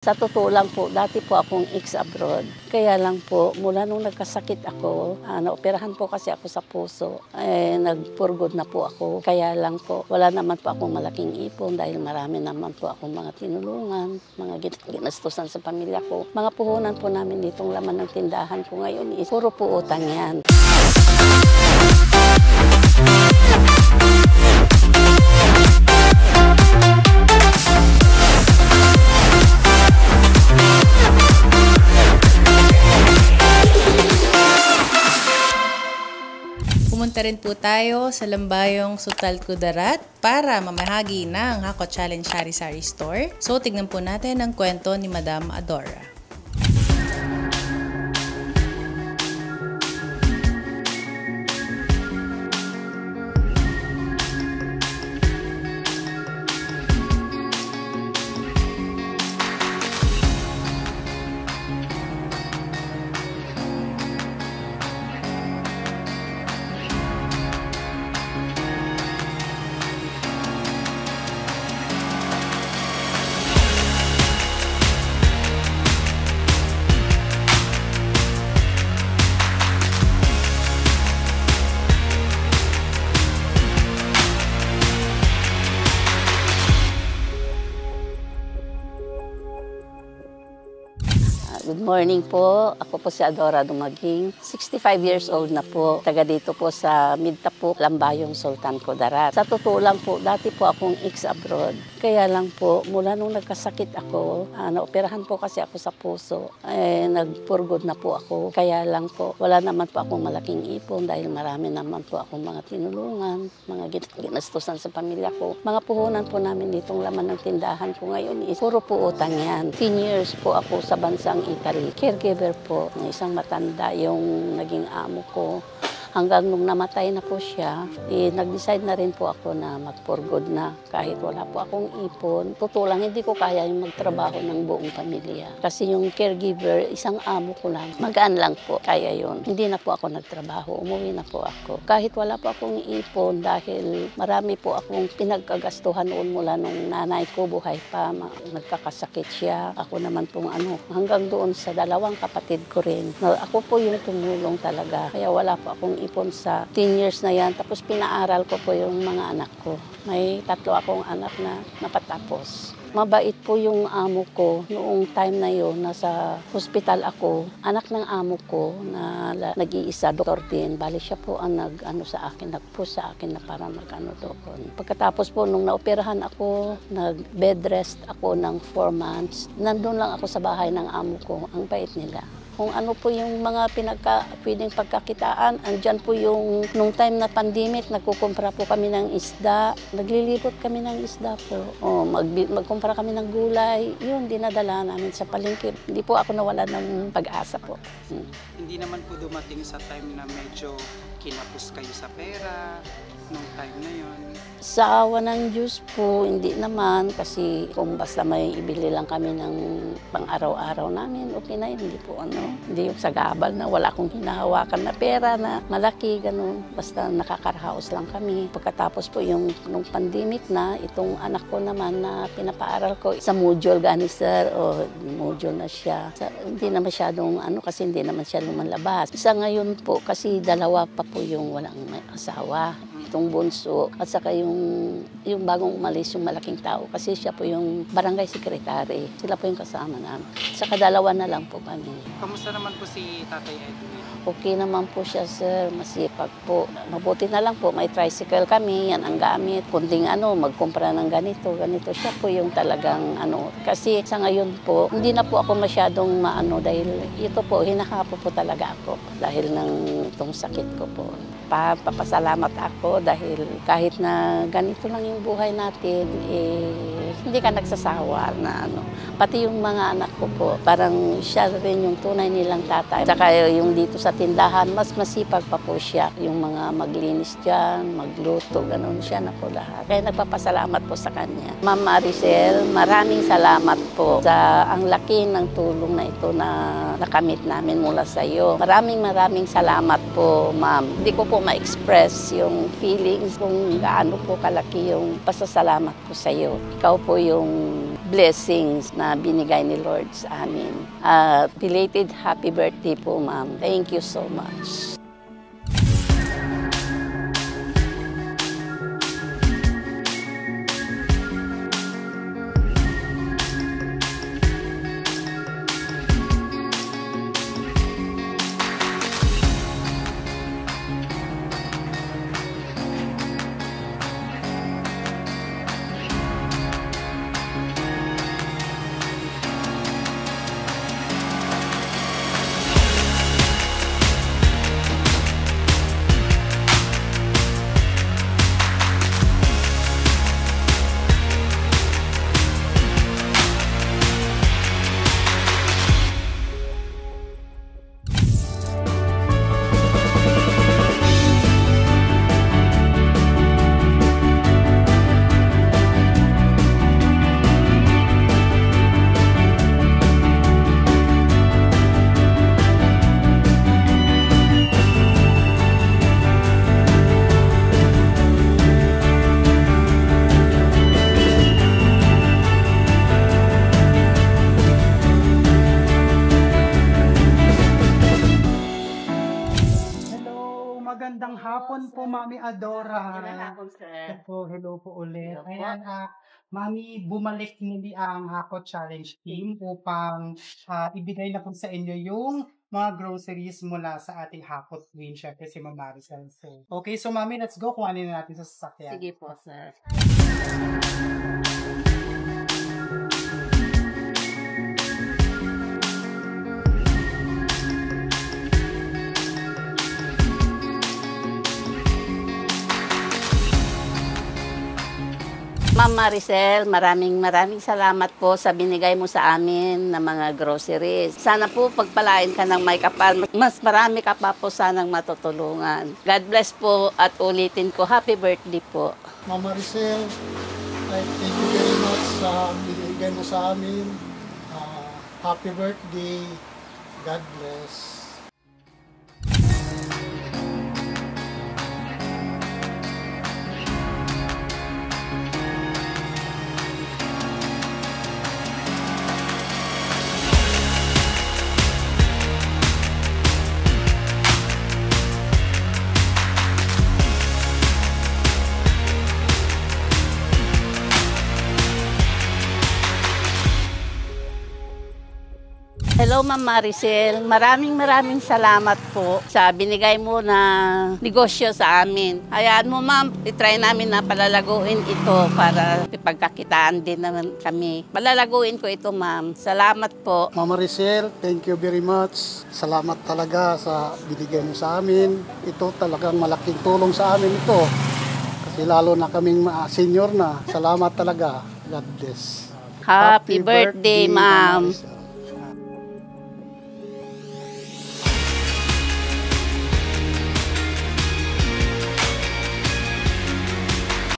Sa totoo lang po, dati po akong ex-abroad. Kaya lang po, mula nung nagkasakit ako, naoperahan po kasi ako sa puso, nag-for-good na po ako. Kaya lang po, wala naman po akong malaking ipon dahil marami naman po akong mga tinulungan, mga ginastusan sa pamilya ko. Mga puhunan po namin ditong laman ng tindahan ko ngayon is puro po utang yan. Pumunta rin po tayo sa Lambayong Sutal Kudarat para mamahagi ng Hako Challenge Sari-Sari Store. So, tignan po natin ang kwento ni Madam Adora. Good morning po. Ako po si Adora Dumaging. 65 years old na po. Taga dito po sa Midtapuk, Lambayong Sultan Kudarat. Sa totoo lang po, dati po akong ex-abroad. Kaya lang po, mula nung nagkasakit ako, naoperahan po kasi ako sa puso, nag-for-good na po ako. Kaya lang po, wala naman po akong malaking ipon dahil marami naman po akong mga tinulungan, mga ginastusan sa pamilya ko. Mga puhunan po namin ditong laman ng tindahan ko ngayon is puro po utang yan. 10 years po ako sa bansang Italy. Caregiver po ng isang matanda yung naging amo ko. Hanggang nung namatay na po siya, nag-decide na rin po ako na mag-for good na kahit wala po akong ipon. Totoo lang, hindi ko kaya yung magtrabaho ng buong pamilya. Kasi yung caregiver, isang amo ko lang. Magaan lang po, kaya yun. Hindi na po ako nagtrabaho, umuwi na po ako. Kahit wala po akong ipon dahil marami po akong pinagkagastuhan noon mula nung nanay ko buhay pa. Nagkakasakit siya. Ako naman pong hanggang doon sa dalawang kapatid ko rin. Ako po yung tumulong talaga. Kaya wala po akong ipon sa 10 years na yan. Tapos pinaaral ko po yung mga anak ko. May 3 akong anak na napatapos. Mabait po yung amo ko. Noong time na yun, nasa hospital ako. Anak ng amo ko na nag-iisa, doktor din. Bali siya po ang nag-push sa akin na para mag-ano doon. Pagkatapos po, nung naoperahan ako, nag-bed rest ako ng 4 months. Nandun lang ako sa bahay ng amo ko. Ang bait nila. Kung ano po yung mga pwedeng pagkakitaan, andyan po yung nung time na pandemic, nagkukumpara po kami ng isda, naglilibot kami ng isda po. Magkumpara kami ng gulay, yun, dinadala namin sa palengke. Hindi po ako nawala ng pag-asa po. Hindi naman po dumating sa time na medyo kinapos kayo sa pera, nung time na yun? Sa awa ng Diyos po, hindi naman kasi kung basta may ibili lang kami ng pang-araw-araw namin, okay na yun, hindi po hindi yung sagabal na wala akong hinahawakan na pera na malaki, ganun. Basta nakakarahaos lang kami. Pagkatapos po yung nung pandemic na, itong anak ko naman na pinapaaral ko sa module ganister, module na siya. Hindi na masyadong kasi hindi naman siya lumalabas. Sa ngayon po, kasi dalawa pa po yung walang may asawa. Itong bunso at saka yung bagong umalis yung malaking tao kasi siya po yung barangay secretary. Sila po yung kasama namin. Saka dalawa na lang po kami. Kamusta naman po si Tatay Edwin? Okay naman po siya, sir. Masipag po. Mabuti na lang po. May tricycle kami. Yan ang gamit. Kunding magkumpara ng ganito. Siya po yung talagang Kasi sa ngayon po, hindi na po ako masyadong dahil ito po, hinahapo po talaga ako. Dahil ng itong sakit ko po. Papasalamat ako dahil kahit na ganito lang yung buhay natin, hindi ka nagsasawa na Pati yung mga anak ko po, parang siya rin yung tunay nilang tatay. Saka yung dito sa tindahan, mas masipag pa po siya. Yung mga maglinis dyan, magluto, ganun siya na po lahat. Kaya nagpapasalamat po sa kanya. Ma'am Maricel, maraming salamat po sa ang laki ng tulong na ito na nakamit namin mula sa iyo. Maraming salamat po, ma'am. Hindi ko po ma-express yung feelings kung gaano po kalaki yung pasasalamat ko sa iyo. Ikaw po yung blessings na binigay ni Lord sa amin. Belated happy birthday po, ma'am. Thank you so much. Magandang hapon po, Mami Adora. sir. Hello po ulit. Hello po. Ayan, Mami, bumalik muli ang Hako Challenge Team upang ibigay na po sa inyo yung mga groceries mula sa ating Hako Queen, syempre si Ma'am Maricel. Okay, so Mami, let's go. Kuhanin na natin sa sasakyan. Sige po, sir. Ma'am Maricel, maraming salamat po sa binigay mo sa amin na mga groceries. Sana po pagpalain ka ng may kapal, mas marami ka pa po sanang matutulungan. God bless po at ulitin ko, happy birthday po. Ma'am Maricel, thank you very much sa binigay mo sa amin. Happy birthday. God bless. Hello, Ma'am Maricel. Maraming salamat po sa binigay mo na negosyo sa amin. Hayaan mo, Ma'am, itry namin na palalaguin ito para ipagkakitaan din naman kami. Palalaguin ko ito, Ma'am. Salamat po. Ma'am Maricel, thank you very much. Salamat talaga sa binigay mo sa amin. Ito talagang malaking tulong sa amin ito. Kasi lalo na kaming senior na. Salamat talaga. God bless. Happy birthday, Ma'am.